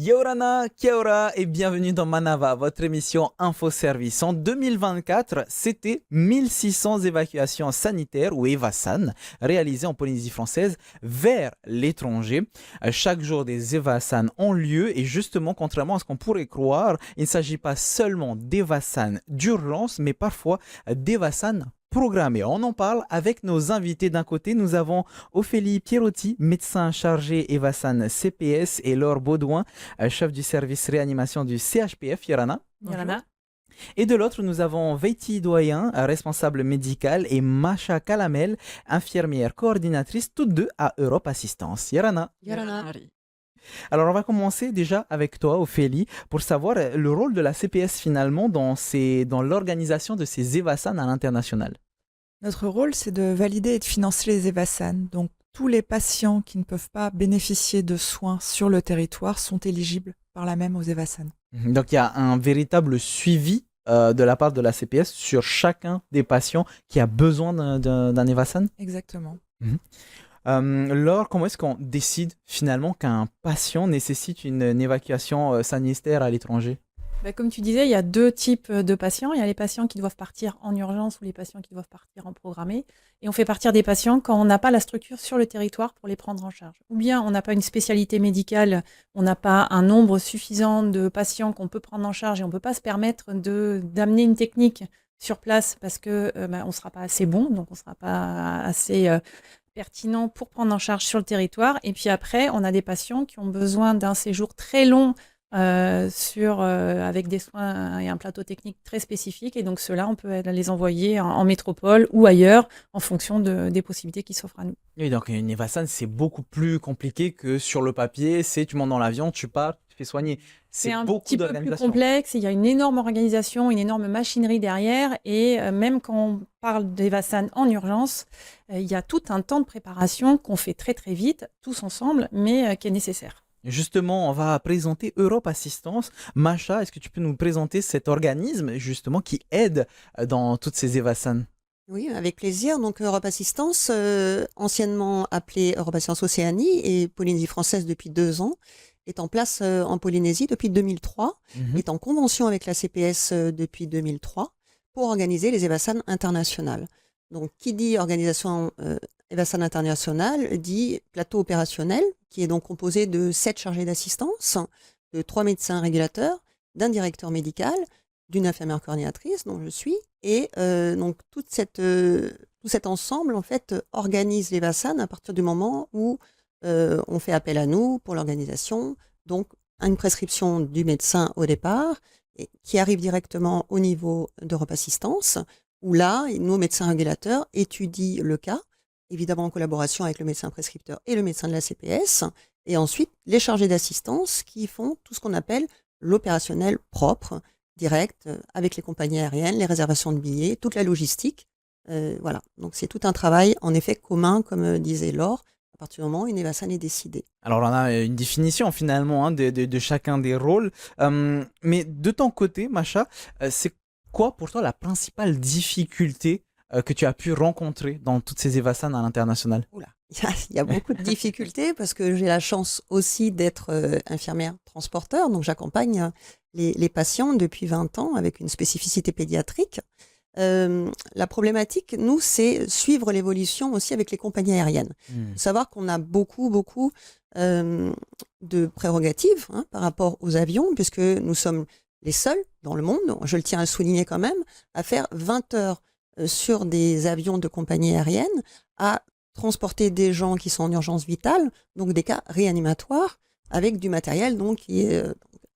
Yorana, Kia ora et bienvenue dans Manava, votre émission Info Service. En 2024, c'était 1600 évacuations sanitaires ou EVASAN réalisées en Polynésie française vers l'étranger. Chaque jour, des EVASAN ont lieu et justement, contrairement à ce qu'on pourrait croire, il ne s'agit pas seulement d'EVASAN d'urgence, mais parfois d'EVASAN programmé. On en parle avec nos invités. D'un côté, nous avons Ophélie Pierotti, médecin chargé Evasan CPS, et Laure Baudouin, chef du service réanimation du CHPF, Yorana. Yorana. Et de l'autre, nous avons Veiti Doyen, responsable médical, et Masha Kalamel, infirmière coordinatrice, toutes deux à Europe Assistance. Yorana. Yorana. Alors, on va commencer déjà avec toi, Ophélie, pour savoir le rôle de la CPS finalement dans l'organisation de ces Evasan à l'international. Notre rôle, c'est de valider et de financer les EVASAN. Donc, tous les patients qui ne peuvent pas bénéficier de soins sur le territoire sont éligibles par là même aux EVASAN. Donc, il y a un véritable suivi de la part de la CPS sur chacun des patients qui a besoin d'un EVASAN. Exactement. Laure, comment est-ce qu'on décide finalement qu'un patient nécessite une évacuation sanitaire à l'étranger? Comme tu disais, il y a deux types de patients. Il y a les patients qui doivent partir en urgence ou les patients qui doivent partir en programmé. Et on fait partir des patients quand on n'a pas la structure sur le territoire pour les prendre en charge. Ou bien on n'a pas une spécialité médicale, on n'a pas un nombre suffisant de patients qu'on peut prendre en charge et on ne peut pas se permettre d'amener une technique sur place parce qu'on ne sera pas assez bon, donc on ne sera pas assez pertinent pour prendre en charge sur le territoire. Et puis après, on a des patients qui ont besoin d'un séjour très long avec des soins et un plateau technique très spécifique. Et donc ceux-là, on peut les envoyer en métropole ou ailleurs en fonction des possibilités qui s'offrent à nous. Et donc une EVASAN, c'est beaucoup plus compliqué que sur le papier. C'est tu montes dans l'avion, tu pars, tu fais soigner. C'est un petit peu plus complexe. Il y a une énorme organisation, une énorme machinerie derrière. Et même quand on parle d'EVASAN en urgence, il y a tout un temps de préparation qu'on fait très très vite, tous ensemble, mais qui est nécessaire. Justement, on va présenter Europe Assistance. Masha, est-ce que tu peux nous présenter cet organisme justement qui aide dans toutes ces EVASAN? Oui, avec plaisir. Donc Europe Assistance, anciennement appelée Europe Assistance Océanie et Polynésie française depuis 2 ans, est en place en Polynésie depuis 2003, est en convention avec la CPS depuis 2003 pour organiser les EVASAN internationales. Donc qui dit organisation EVASAN internationale dit plateau opérationnel qui est donc composé de 7 chargés d'assistance, de 3 médecins régulateurs, d'un directeur médical, d'une infirmière coordinatrice dont je suis, et donc tout cet ensemble en fait organise les EVASAN à partir du moment où on fait appel à nous pour l'organisation, donc une prescription du médecin au départ, qui arrive directement au niveau d'Europe Assistance, où là, nos médecins régulateurs étudient le cas, évidemment en collaboration avec le médecin prescripteur et le médecin de la CPS, et ensuite les chargés d'assistance qui font tout ce qu'on appelle l'opérationnel propre, direct, avec les compagnies aériennes, les réservations de billets, toute la logistique. Voilà, donc c'est tout un travail en effet commun, comme disait Laure, à partir du moment où une EVASAN est décidée. Alors on a une définition finalement de chacun des rôles, mais de ton côté, Masha, c'est quoi pour toi la principale difficulté que tu as pu rencontrer dans toutes ces EVASAN à l'international? Oula, il y a beaucoup de difficultés parce que j'ai la chance aussi d'être infirmière transporteur, donc j'accompagne les patients depuis 20 ans avec une spécificité pédiatrique. La problématique, nous, c'est suivre l'évolution aussi avec les compagnies aériennes. Il faut savoir qu'on a beaucoup de prérogatives par rapport aux avions, puisque nous sommes les seuls dans le monde, je le tiens à le souligner quand même, à faire 20 heures sur des avions de compagnies aériennes, à transporter des gens qui sont en urgence vitale, donc des cas réanimatoires, avec du matériel donc, qui est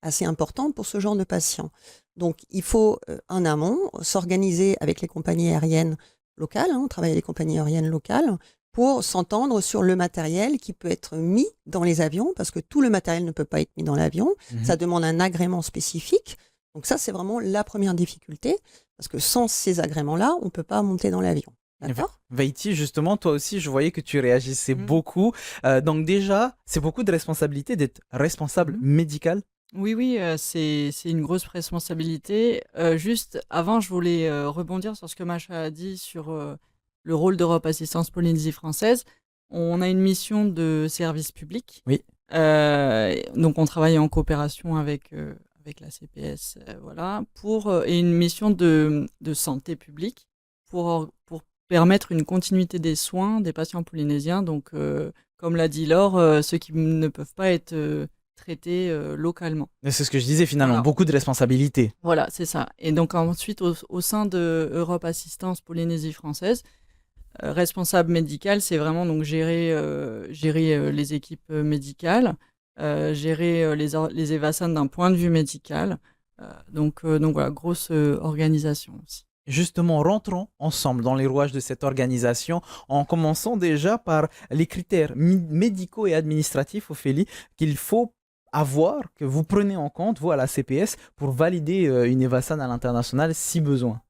assez important pour ce genre de patients. Donc il faut en amont s'organiser avec les compagnies aériennes locales, on travaille avec les compagnies aériennes locales, pour s'entendre sur le matériel qui peut être mis dans les avions, parce que tout le matériel ne peut pas être mis dans l'avion, ça demande un agrément spécifique. Donc ça, c'est vraiment la première difficulté, parce que sans ces agréments-là, on ne peut pas monter dans l'avion. D'accord ? Veiti, justement, toi aussi, je voyais que tu réagissais beaucoup. Donc déjà, c'est beaucoup de responsabilité d'être responsable médical. Oui, c'est une grosse responsabilité. Juste avant, je voulais rebondir sur ce que Masha a dit sur le rôle d'Europe Assistance Polynésie française. On a une mission de service public. Oui. Donc on travaille en coopération avec la CPS, voilà, et une mission de santé publique pour permettre une continuité des soins des patients polynésiens. Donc, comme l'a dit Laure, ceux qui ne peuvent pas être traités localement. Mais c'est ce que je disais finalement, Voilà. beaucoup de responsabilités. Voilà, c'est ça. Et donc ensuite, au sein de Europe Assistance Polynésie française, responsable médical, c'est vraiment donc gérer les équipes médicales, gérer les EVASAN d'un point de vue médical. Donc voilà, grosse organisation aussi. Justement, rentrons ensemble dans les rouages de cette organisation en commençant déjà par les critères médicaux et administratifs, Ophélie, qu'il faut avoir, que vous prenez en compte, vous à la CPS, pour valider une EVASAN à l'international si besoin.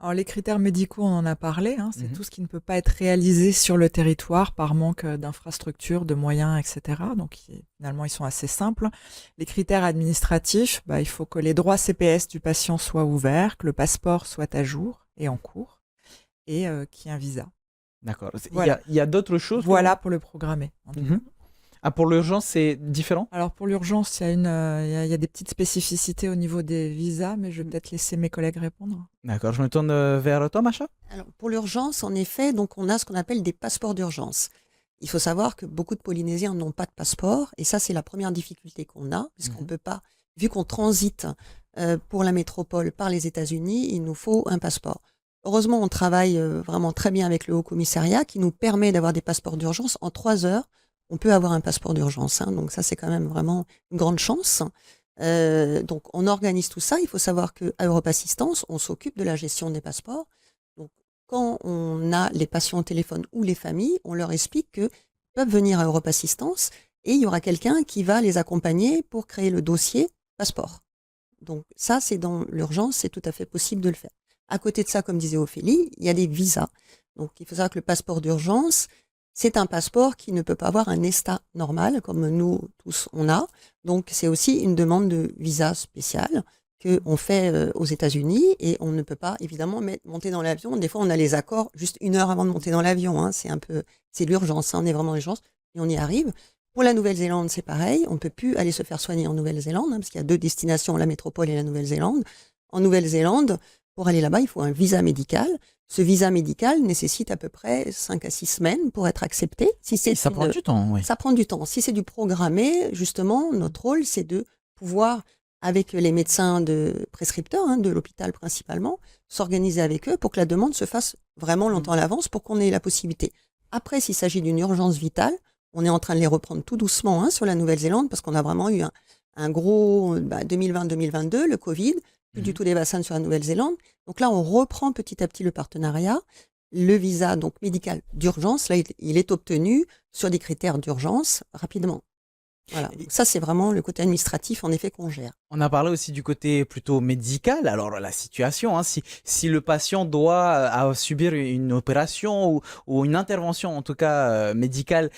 Alors les critères médicaux, on en a parlé, hein, c'est Mhm. tout ce qui ne peut pas être réalisé sur le territoire par manque d'infrastructures, de moyens, etc. Donc finalement, ils sont assez simples. Les critères administratifs, il faut que les droits CPS du patient soient ouverts, que le passeport soit à jour et en cours, et qu'il y ait un visa. D'accord. Voilà. Il y a d'autres choses Voilà pour le programmer. En tout cas. Mhm. Ah, pour l'urgence, c'est différent? Alors pour l'urgence, il y a des petites spécificités au niveau des visas, mais je vais peut-être laisser mes collègues répondre. D'accord, je me tourne vers toi, Macha. Alors, pour l'urgence, en effet, donc on a ce qu'on appelle des passeports d'urgence. Il faut savoir que beaucoup de Polynésiens n'ont pas de passeport, et ça, c'est la première difficulté qu'on a, puisqu'on ne peut pas, vu qu'on transite pour la métropole par les États-Unis, il nous faut un passeport. Heureusement, on travaille vraiment très bien avec le Haut-Commissariat, qui nous permet d'avoir des passeports d'urgence. En 3 heures, on peut avoir un passeport d'urgence, hein, donc ça, c'est quand même vraiment une grande chance. Donc, on organise tout ça. Il faut savoir qu'à Europe Assistance, on s'occupe de la gestion des passeports. Donc, quand on a les patients au téléphone ou les familles, on leur explique qu'ils peuvent venir à Europe Assistance et il y aura quelqu'un qui va les accompagner pour créer le dossier passeport. Donc, ça, c'est dans l'urgence, c'est tout à fait possible de le faire. À côté de ça, comme disait Ophélie, il y a des visas. Donc, il faut savoir que le passeport d'urgence, c'est un passeport qui ne peut pas avoir un ESTA normal, comme nous tous on a. Donc, c'est aussi une demande de visa spécial qu'on fait aux États-Unis et on ne peut pas évidemment monter dans l'avion. Des fois, on a les accords juste 1 heure avant de monter dans l'avion. Hein. C'est l'urgence. Hein. On est vraiment en urgence et on y arrive. Pour la Nouvelle-Zélande, c'est pareil. On ne peut plus aller se faire soigner en Nouvelle-Zélande hein, parce qu'il y a 2 destinations, la métropole et la Nouvelle-Zélande. En Nouvelle-Zélande, pour aller là-bas, il faut un visa médical. Ce visa médical nécessite à peu près 5 à 6 semaines pour être accepté. Ça prend du temps, oui. Ça prend du temps. Si c'est du programmé, justement, notre rôle, c'est de pouvoir, avec les médecins prescripteurs, hein, de l'hôpital principalement, s'organiser avec eux pour que la demande se fasse vraiment longtemps à l'avance pour qu'on ait la possibilité. Après, s'il s'agit d'une urgence vitale, on est en train de les reprendre tout doucement hein, sur la Nouvelle-Zélande parce qu'on a vraiment eu un gros 2020-2022, le Covid, plus du tout des vaccins sur la Nouvelle-Zélande. Donc là, on reprend petit à petit le partenariat. Le visa donc médical d'urgence, là, il est obtenu sur des critères d'urgence rapidement. Voilà. Donc ça, c'est vraiment le côté administratif, en effet, qu'on gère. On a parlé aussi du côté plutôt médical. Alors, la situation, hein, si le patient doit subir une opération ou une intervention, en tout cas médicale,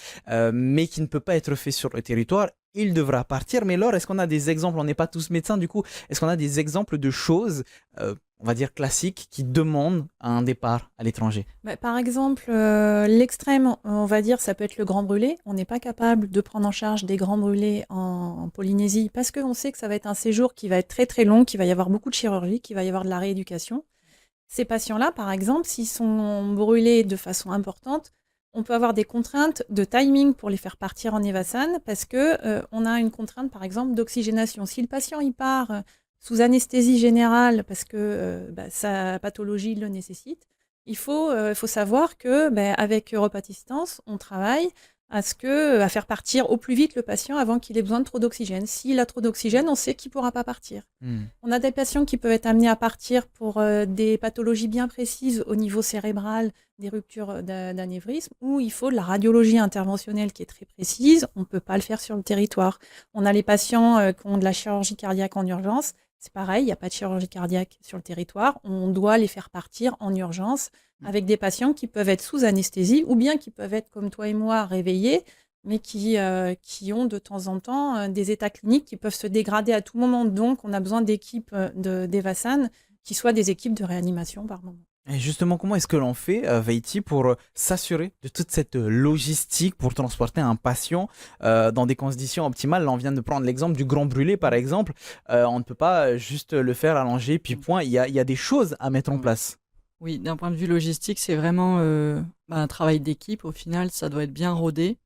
mais qui ne peut pas être fait sur le territoire, il devra partir. Mais Laure, est-ce qu'on a des exemples? On n'est pas tous médecins, du coup. Est-ce qu'on a des exemples de choses, on va dire classiques, qui demandent un départ à l'étranger? Par exemple, l'extrême, on va dire, ça peut être le grand brûlé. On n'est pas capable de prendre en charge des grands brûlés en Polynésie parce qu'on sait que ça va être un séjour qui va être très très long, qu'il va y avoir beaucoup de chirurgie, qu'il va y avoir de la rééducation. Ces patients-là, par exemple, s'ils sont brûlés de façon importante, on peut avoir des contraintes de timing pour les faire partir en EVASAN parce que on a une contrainte, par exemple, d'oxygénation. Si le patient il part sous anesthésie générale parce que sa pathologie le nécessite, il faut savoir que avec Europe Assistance, on travaille à faire partir au plus vite le patient avant qu'il ait besoin de trop d'oxygène. S'il a trop d'oxygène, on sait qu'il ne pourra pas partir. On a des patients qui peuvent être amenés à partir pour des pathologies bien précises au niveau cérébral, des ruptures d'anévrisme, où il faut de la radiologie interventionnelle qui est très précise. On ne peut pas le faire sur le territoire. On a les patients qui ont de la chirurgie cardiaque en urgence. C'est pareil, il n'y a pas de chirurgie cardiaque sur le territoire. On doit les faire partir en urgence avec des patients qui peuvent être sous anesthésie ou bien qui peuvent être comme toi et moi réveillés, mais qui ont de temps en temps des états cliniques qui peuvent se dégrader à tout moment. Donc, on a besoin d'équipes d'EVASAN qui soient des équipes de réanimation par moment. Et justement, comment est-ce que l'on fait, Veiti, pour s'assurer de toute cette logistique pour transporter un patient dans des conditions optimales? Là, on vient de prendre l'exemple du Grand Brûlé, par exemple. On ne peut pas juste le faire allonger, puis point. Il y a des choses à mettre en place. Oui, d'un point de vue logistique, c'est vraiment un travail d'équipe. Au final, ça doit être bien rodé.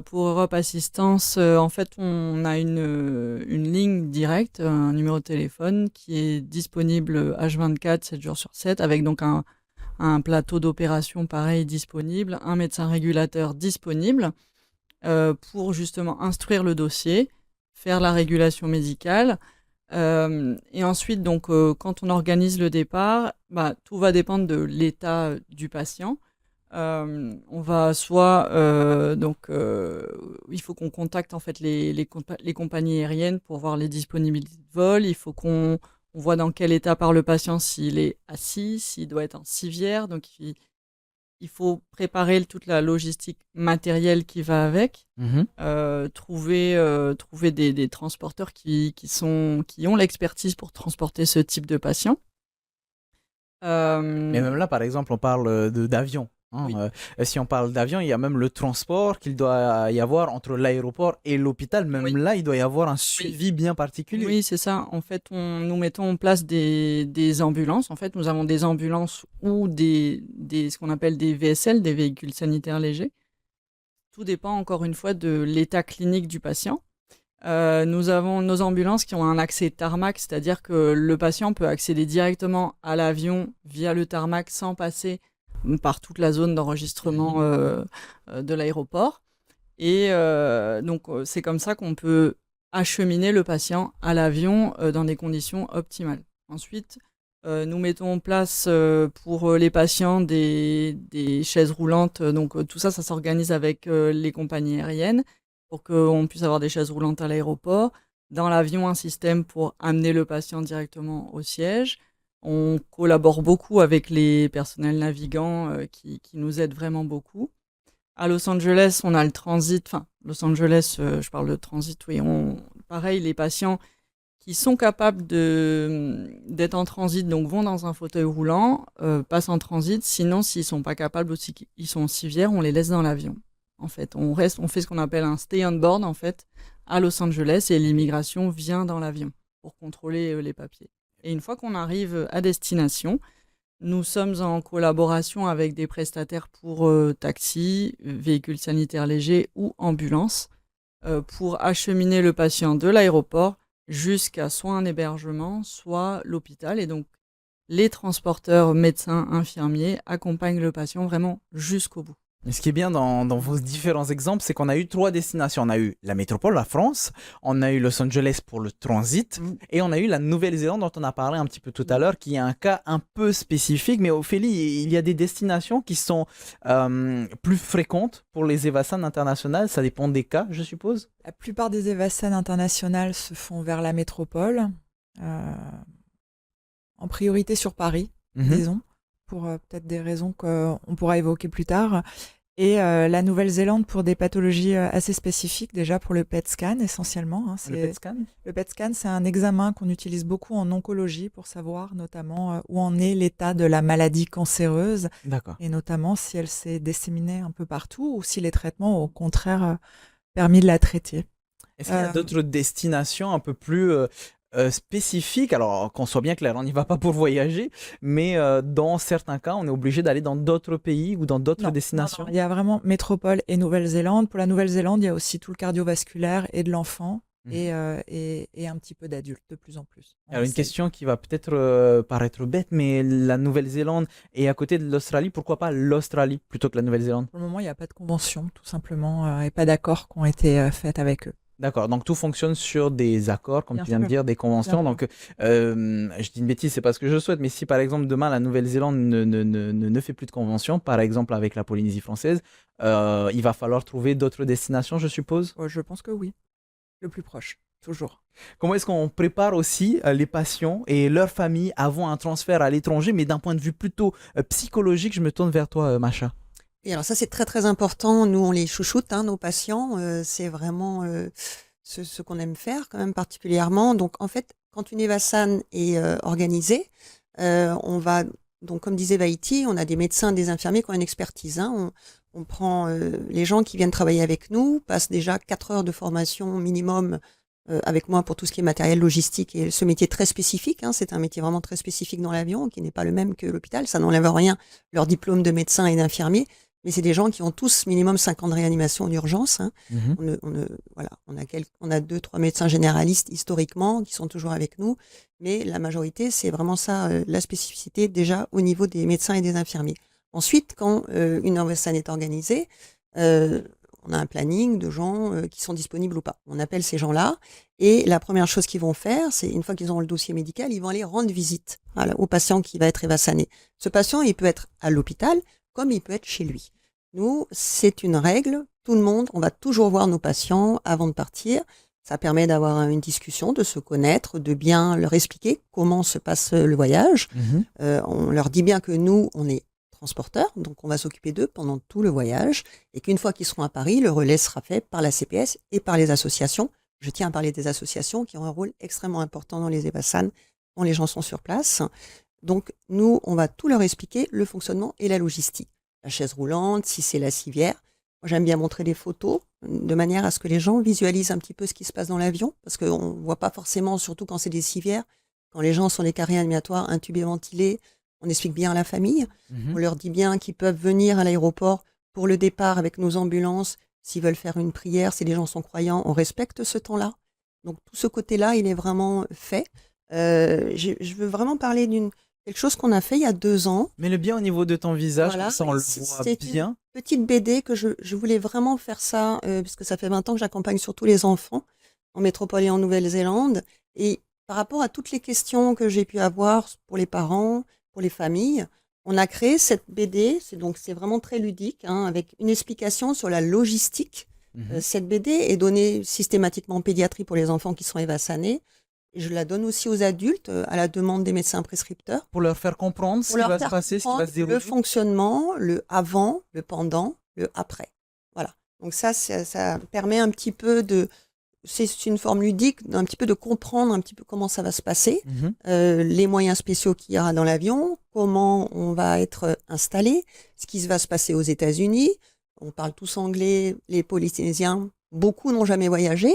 Pour Europe Assistance, en fait, on a une ligne directe, un numéro de téléphone qui est disponible H24, 7 jours sur 7, avec donc un plateau d'opération pareil disponible, un médecin régulateur disponible pour justement instruire le dossier, faire la régulation médicale. Et ensuite, donc, quand on organise le départ, tout va dépendre de l'état du patient. On va soit il faut qu'on contacte en fait les compagnies aériennes pour voir les disponibilités de vol. Il faut qu'on voit dans quel état part le patient, s'il est assis, s'il doit être en civière. Donc il faut préparer toute la logistique matérielle qui va avec. Trouver des transporteurs qui ont l'expertise pour transporter ce type de patient. Mais même là, par exemple, on parle d'avion. Oui. Si on parle d'avion, il y a même le transport qu'il doit y avoir entre l'aéroport et l'hôpital. Même Oui. là, il doit y avoir un suivi bien particulier. Oui, c'est ça. En fait, nous mettons en place des ambulances. En fait, nous avons des ambulances ou ce qu'on appelle des VSL, des véhicules sanitaires légers. Tout dépend encore une fois de l'état clinique du patient. Nous avons nos ambulances qui ont un accès tarmac, c'est-à-dire que le patient peut accéder directement à l'avion via le tarmac sans passer par toute la zone d'enregistrement de l'aéroport. Et donc, c'est comme ça qu'on peut acheminer le patient à l'avion dans des conditions optimales. Ensuite, nous mettons en place pour les patients des chaises roulantes. Donc, tout ça s'organise avec les compagnies aériennes pour qu'on puisse avoir des chaises roulantes à l'aéroport. Dans l'avion, un système pour amener le patient directement au siège. On collabore beaucoup avec les personnels navigants qui nous aident vraiment beaucoup. À Los Angeles, on a le transit. Enfin, Los Angeles, je parle de transit, oui. Pareil, les patients qui sont capables d'être en transit, donc vont dans un fauteuil roulant, passent en transit. Sinon, s'ils ne sont pas capables aussi, ils sont en civière, on les laisse dans l'avion. En fait, on fait ce qu'on appelle un stay on board, en fait, à Los Angeles, et l'immigration vient dans l'avion pour contrôler les papiers. Et une fois qu'on arrive à destination, nous sommes en collaboration avec des prestataires pour taxi, véhicules sanitaires légers ou ambulances pour acheminer le patient de l'aéroport jusqu'à soit un hébergement, soit l'hôpital. Et donc, les transporteurs, médecins, infirmiers accompagnent le patient vraiment jusqu'au bout. Et ce qui est bien dans vos différents exemples, c'est qu'on a eu 3 destinations. On a eu la métropole, la France, on a eu Los Angeles pour le transit, et on a eu la Nouvelle-Zélande dont on a parlé un petit peu tout à l'heure, qui est un cas un peu spécifique. Mais Ophélie, il y a des destinations qui sont plus fréquentes pour les Evassan internationales. Ça dépend des cas, je suppose. La plupart des Evassan internationales se font vers la métropole, en priorité sur Paris, disons, pour peut-être des raisons qu'on pourra évoquer plus tard. Et la Nouvelle-Zélande pour des pathologies assez spécifiques, déjà pour le PET scan essentiellement. Le PET scan ? Le PET scan, c'est un examen qu'on utilise beaucoup en oncologie pour savoir notamment où en est l'état de la maladie cancéreuse. D'accord. Et notamment si elle s'est disséminée un peu partout ou si les traitements ont au contraire permis de la traiter. Est-ce qu'il y a d'autres destinations un peu plus spécifiques? Alors, qu'on soit bien clair, on n'y va pas pour voyager, mais dans certains cas, on est obligé d'aller dans d'autres pays ou dans d'autres destinations. Non, il y a vraiment métropole et Nouvelle-Zélande. Pour la Nouvelle-Zélande, il y a aussi tout le cardiovasculaire et de l'enfant et un petit peu d'adultes, de plus en plus. Alors, une question qui va peut-être paraître bête, mais la Nouvelle-Zélande est à côté de l'Australie. Pourquoi pas l'Australie plutôt que la Nouvelle-Zélande? Pour le moment, il n'y a pas de convention, tout simplement, et pas d'accords qui ont été faits avec eux. D'accord, donc tout fonctionne sur des accords, comme tu viens de dire, des conventions. Donc, je dis une bêtise, c'est pas ce que je souhaite, mais si par exemple demain la Nouvelle-Zélande ne fait plus de convention, par exemple avec la Polynésie française, il va falloir trouver d'autres destinations, je suppose? Je pense que oui, le plus proche, toujours. Comment est-ce qu'on prépare aussi les patients et leurs familles avant un transfert à l'étranger, mais d'un point de vue plutôt psychologique? Je me tourne vers toi, Macha. Et alors ça, c'est très très important. Nous, on les chouchoute, nos patients. C'est vraiment ce qu'on aime faire quand même particulièrement. Donc en fait, quand une Evassan est organisée, on va Donc, comme disait Vaïti, on a des médecins, des infirmiers qui ont une expertise. On prend les gens qui viennent travailler avec nous, passent déjà 4 heures de formation minimum avec moi pour tout ce qui est matériel logistique et ce métier très spécifique. C'est un métier vraiment très spécifique dans l'avion, qui n'est pas le même que l'hôpital. Ça n'enlève rien leur diplôme de médecin et d'infirmier, mais c'est des gens qui ont tous minimum 5 ans de réanimation en urgence. Voilà, on a 2-3 médecins généralistes historiquement qui sont toujours avec nous, mais la majorité, c'est vraiment ça, la spécificité déjà au niveau des médecins et des infirmiers. Ensuite, quand une Ovassan est organisée, on a un planning de gens qui sont disponibles ou pas. On appelle ces gens-là et la première chose qu'ils vont faire, c'est une fois qu'ils ont le dossier médical, ils vont aller rendre visite au patient qui va être évassané. Ce patient, il peut être à l'hôpital comme il peut être chez lui. Nous, c'est une règle. Tout le monde, on va toujours voir nos patients avant de partir. Ça permet d'avoir une discussion, de se connaître, de bien leur expliquer comment se passe le voyage. On leur dit bien que nous, on est transporteurs, donc on va s'occuper d'eux pendant tout le voyage, et qu'une fois qu'ils seront à Paris, le relais sera fait par la CPS et par les associations. Je tiens à parler des associations qui ont un rôle extrêmement important dans les Evassan, quand les gens sont sur place. Donc nous, on va tout leur expliquer, le fonctionnement et la logistique. La chaise roulante, si c'est la civière. Moi, j'aime bien montrer des photos, de manière à ce que les gens visualisent un petit peu ce qui se passe dans l'avion, parce qu'on ne voit pas forcément, surtout quand c'est des civières, quand les gens sont les carrés animatoires, intubés, ventilés. On explique bien à la famille, on leur dit bien qu'ils peuvent venir à l'aéroport pour le départ avec nos ambulances, s'ils veulent faire une prière, si les gens sont croyants, on respecte ce temps-là. Donc tout ce côté-là, il est vraiment fait. Je veux vraiment parler d'une quelque chose qu'on a fait il y a 2 ans. Mais le bien au niveau de ton visage, Voilà, ça on le voit c'est bien. une petite BD que je voulais vraiment faire ça, puisque ça fait 20 ans que j'accompagne surtout les enfants en métropole et en Nouvelle-Zélande. Et par rapport à toutes les questions que j'ai pu avoir pour les parents, pour les familles, on a créé cette BD, c'est vraiment très ludique, avec une explication sur la logistique. Cette BD est donnée systématiquement en pédiatrie pour les enfants qui sont évassanés. Et je la donne aussi aux adultes à la demande des médecins prescripteurs. Pour leur faire comprendre ce qui va se passer, ce qui va se dérouler. Le fonctionnement, le avant, le pendant, le après. Voilà. Donc ça permet un petit peu de... C'est une forme ludique, d'un petit peu de comprendre un petit peu comment ça va se passer, les moyens spéciaux qu'il y aura dans l'avion, comment on va être installé, ce qui va se passer aux États-Unis. On parle tous anglais, les Polynésiens, beaucoup n'ont jamais voyagé,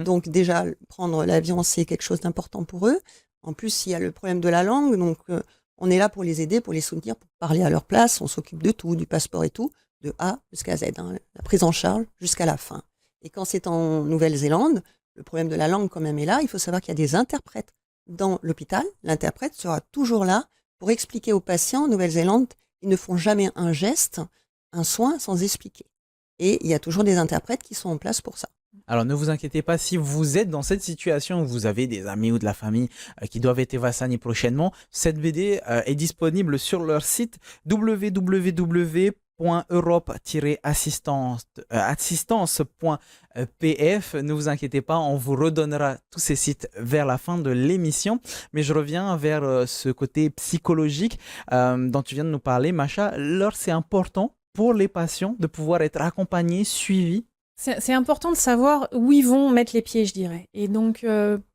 donc déjà prendre l'avion c'est quelque chose d'important pour eux. En plus, il y a le problème de la langue, donc on est là pour les aider, pour les soutenir, pour parler à leur place. On s'occupe de tout, du passeport et tout, de A jusqu'à Z, la prise en charge jusqu'à la fin. Et quand c'est en Nouvelle-Zélande, le problème de la langue quand même est là. Il faut savoir qu'il y a des interprètes dans l'hôpital. L'interprète sera toujours là pour expliquer aux patients. En Nouvelle-Zélande, ils ne font jamais un geste, un soin sans expliquer. Et il y a toujours des interprètes qui sont en place pour ça. Alors ne vous inquiétez pas, si vous êtes dans cette situation où vous avez des amis ou de la famille qui doivent être évassannés prochainement, cette BD est disponible sur leur site www.europe-assistance.pf. Ne vous inquiétez pas, on vous redonnera tous ces sites vers la fin de l'émission. Mais je reviens vers ce côté psychologique dont tu viens de nous parler, Macha. Alors c'est important pour les patients de pouvoir être accompagnés, suivis. C'est important de savoir où ils vont mettre les pieds, je dirais. Et donc,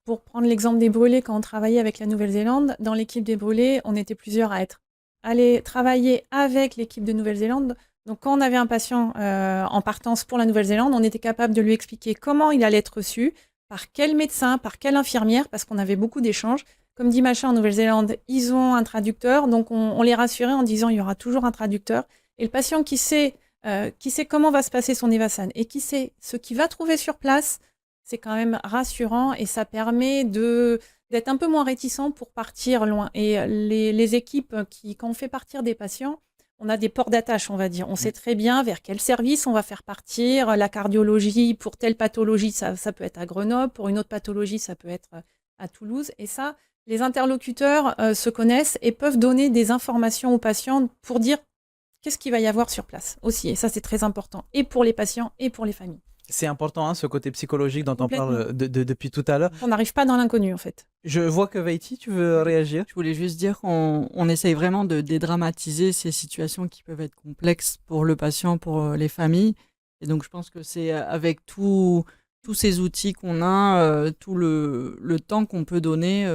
pour prendre l'exemple des brûlés, quand on travaillait avec la Nouvelle-Zélande, dans l'équipe des brûlés, on était plusieurs à être allés travailler avec l'équipe de Nouvelle-Zélande. Donc, quand on avait un patient en partance pour la Nouvelle-Zélande, on était capable de lui expliquer comment il allait être reçu, par quel médecin, par quelle infirmière, parce qu'on avait beaucoup d'échanges. Comme dit Macha, en Nouvelle-Zélande, ils ont un traducteur, donc on les rassurait en disant il y aura toujours un traducteur. Et le patient qui sait comment va se passer son Evassan et qui sait ce qu'il va trouver sur place, c'est quand même rassurant et ça permet d'être un peu moins réticent pour partir loin. Et les équipes quand on fait partir des patients, on a des ports d'attache, on va dire. On sait très bien vers quel service on va faire partir. La cardiologie, pour telle pathologie, ça peut être à Grenoble. Pour une autre pathologie, ça peut être à Toulouse. Et ça, les interlocuteurs se connaissent et peuvent donner des informations aux patients pour dire qu'est-ce qu'il va y avoir sur place aussi. Et ça, c'est très important, et pour les patients et pour les familles. C'est important, ce côté psychologique dont on parle depuis tout à l'heure. On n'arrive pas dans l'inconnu, en fait. Je vois que Vaïti, tu veux réagir? Je voulais juste dire qu'on essaye vraiment de dédramatiser ces situations qui peuvent être complexes pour le patient, pour les familles. Et donc, je pense que c'est avec tous ces outils qu'on a, tout le temps qu'on peut donner,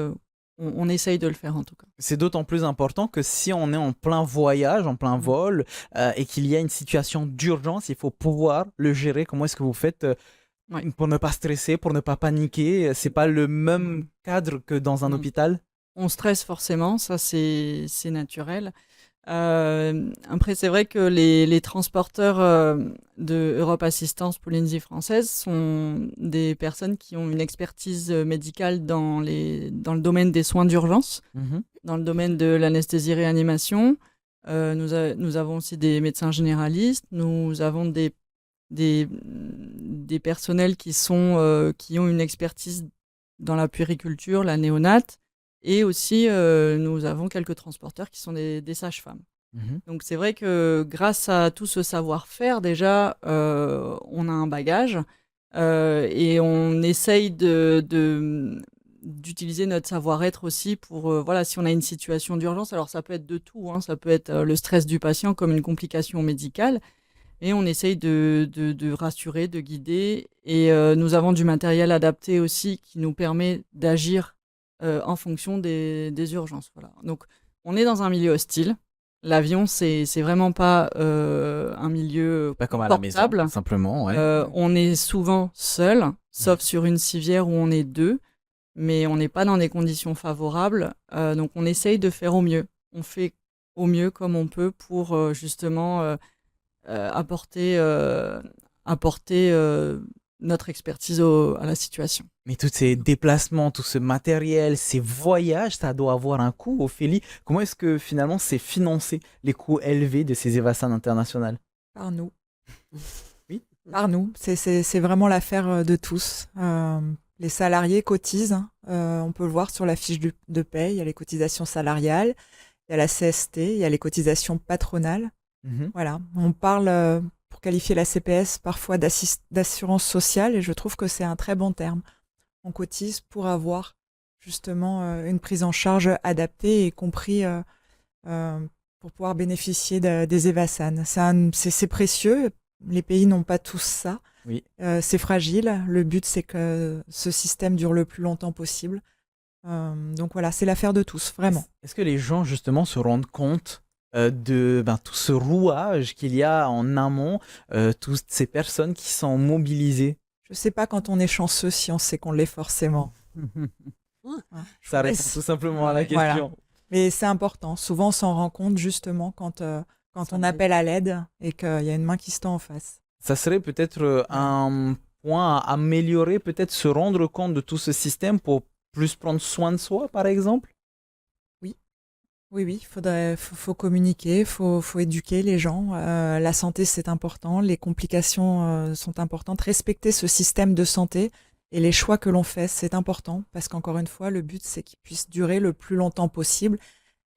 on essaye de le faire en tout cas. C'est d'autant plus important que si on est en plein voyage, en plein vol, et qu'il y a une situation d'urgence, il faut pouvoir le gérer. Comment est-ce que vous faites pour ne pas stresser, pour ne pas paniquer? C'est pas le même cadre que dans un hôpital? On stresse forcément, ça c'est naturel. Après, c'est vrai que les transporteurs de Europe Assistance Polynésie française sont des personnes qui ont une expertise médicale dans le domaine des soins d'urgence, dans le domaine de l'anesthésie-réanimation. Nous avons aussi des médecins généralistes, nous avons des personnels qui ont une expertise dans la puériculture, la néonate. Et aussi, nous avons quelques transporteurs qui sont des sages-femmes. Donc, c'est vrai que grâce à tout ce savoir-faire, déjà, on a un bagage et on essaye d'utiliser notre savoir-être aussi pour, si on a une situation d'urgence, alors ça peut être de tout, ça peut être le stress du patient comme une complication médicale, et on essaye de rassurer, de guider. Et nous avons du matériel adapté aussi qui nous permet d'agir en fonction des urgences. Voilà. Donc, on est dans un milieu hostile. L'avion, c'est vraiment pas un milieu pas comme à la maison, portable. simplement. Ouais. On est souvent seul, sauf sur une civière où on est 2, mais on n'est pas dans des conditions favorables. Donc, on essaye de faire au mieux. On fait au mieux comme on peut pour justement apporter notre expertise à la situation. Mais tous ces déplacements, tout ce matériel, ces voyages, ça doit avoir un coût, Ophélie. Comment est-ce que finalement c'est financé, les coûts élevés de ces Evassan internationales? Par nous. Oui. Par nous. C'est vraiment l'affaire de tous. Les salariés cotisent. On peut le voir sur la fiche de paie. Il y a les cotisations salariales, il y a la CST, il y a les cotisations patronales. Voilà. On parle, pour qualifier la CPS, parfois d'assurance sociale, et je trouve que c'est un très bon terme. On cotise pour avoir justement une prise en charge adaptée, y compris pour pouvoir bénéficier des Evassan. C'est précieux, les pays n'ont pas tous ça. Oui. C'est fragile, le but c'est que ce système dure le plus longtemps possible. Donc voilà, c'est l'affaire de tous, vraiment. Est-ce que les gens justement se rendent compte de tout ce rouage qu'il y a en amont, toutes ces personnes qui sont mobilisées? Je sais pas quand on est chanceux si on sait qu'on l'est forcément. Ça répond tout simplement à la question. Voilà. Mais c'est important. Souvent, on s'en rend compte justement quand on appelle à l'aide et qu'il y a une main qui se tend en face. Ça serait peut-être un point à améliorer, peut-être se rendre compte de tout ce système pour plus prendre soin de soi, par exemple? Oui, faut communiquer, faut éduquer les gens. La santé, c'est important. Les complications sont importantes. Respecter ce système de santé et les choix que l'on fait, c'est important parce qu'encore une fois, le but, c'est qu'il puisse durer le plus longtemps possible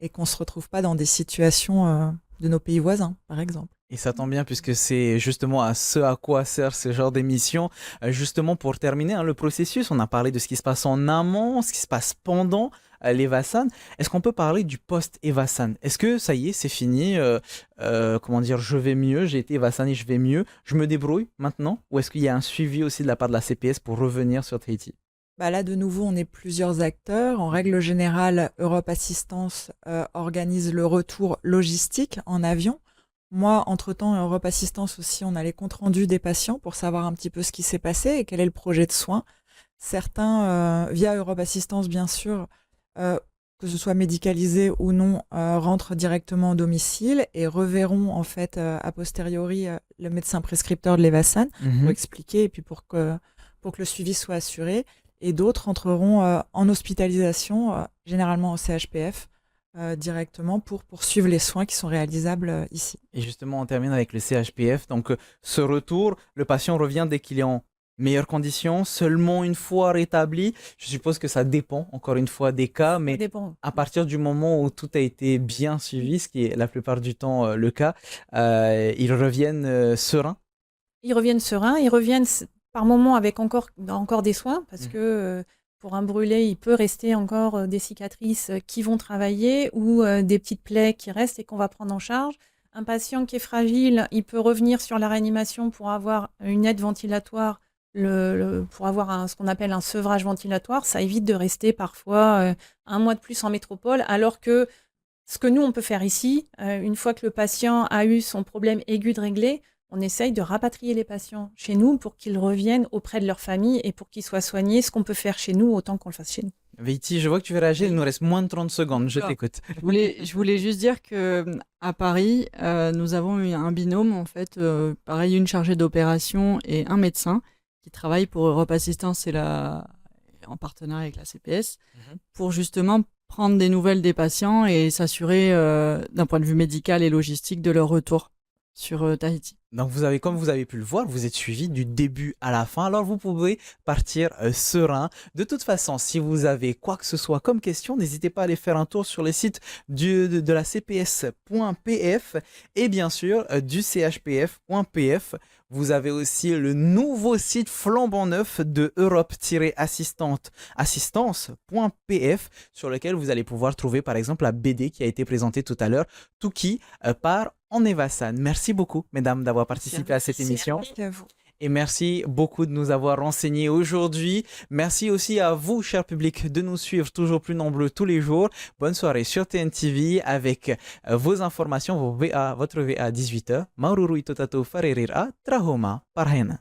et qu'on se retrouve pas dans des situations de nos pays voisins, par exemple. Et ça tombe bien puisque c'est justement à ce à quoi sert ce genre d'émission. Justement pour terminer le processus, on a parlé de ce qui se passe en amont, ce qui se passe pendant l'Evassan. Est-ce qu'on peut parler du post-Evassan? Est-ce que ça y est, c'est fini, je vais mieux, j'ai été Evassan et je vais mieux, je me débrouille maintenant? Ou est-ce qu'il y a un suivi aussi de la part de la CPS pour revenir sur Tahiti? Là, de nouveau, on est plusieurs acteurs. En règle générale, Europe Assistance organise le retour logistique en avion. Moi, entre-temps, Europe Assistance aussi, on a les comptes rendus des patients pour savoir un petit peu ce qui s'est passé et quel est le projet de soins. Certains, via Europe Assistance, bien sûr, que ce soit médicalisé ou non, rentrent directement au domicile et reverront en fait a posteriori le médecin prescripteur de l'Evassan pour expliquer et puis pour que le suivi soit assuré. Et d'autres entreront en hospitalisation, généralement au CHPF, directement pour poursuivre les soins qui sont réalisables ici. Et justement, on termine avec le CHPF. Donc, ce retour, le patient revient dès qu'il est en meilleures conditions, seulement une fois rétabli. Je suppose que ça dépend, encore une fois, des cas, mais à partir du moment où tout a été bien suivi, ce qui est la plupart du temps le cas, ils reviennent sereins. Ils reviennent sereins, ils reviennent par moments avec encore des soins, parce que pour un brûlé, il peut rester encore des cicatrices qui vont travailler ou des petites plaies qui restent et qu'on va prendre en charge. Un patient qui est fragile, il peut revenir sur la réanimation pour avoir une aide ventilatoire pour avoir ce qu'on appelle un sevrage ventilatoire, ça évite de rester parfois un mois de plus en métropole, alors que ce que nous, on peut faire ici, une fois que le patient a eu son problème aigu de régler, on essaye de rapatrier les patients chez nous pour qu'ils reviennent auprès de leur famille et pour qu'ils soient soignés, ce qu'on peut faire chez nous, autant qu'on le fasse chez nous. Veiti, je vois que tu veux réagir, il nous reste moins de 30 secondes, je t'écoute. Je voulais juste dire que à Paris, nous avons eu un binôme, en fait, pareil, une chargée d'opération et un médecin qui travaillent pour Europe Assistance en partenariat avec la CPS, pour justement prendre des nouvelles des patients et s'assurer d'un point de vue médical et logistique de leur retour sur Tahiti. Donc comme vous avez pu le voir, vous êtes suivi du début à la fin, alors vous pouvez partir serein. De toute façon, si vous avez quoi que ce soit comme question, n'hésitez pas à aller faire un tour sur les sites de la cps.pf et bien sûr du chpf.pf. Vous avez aussi le nouveau site flambant neuf de Europe-assistance.pf sur lequel vous allez pouvoir trouver par exemple la BD qui a été présentée tout à l'heure, Touki par Eva Hassan. Merci beaucoup, mesdames, d'avoir participé à cette émission. Merci à vous. Et merci beaucoup de nous avoir renseignés aujourd'hui. Merci aussi à vous, cher public, de nous suivre toujours plus nombreux tous les jours. Bonne soirée sur TNTV avec vos informations, votre VA à 18h. Maururu itotato farerira trahoma parhena.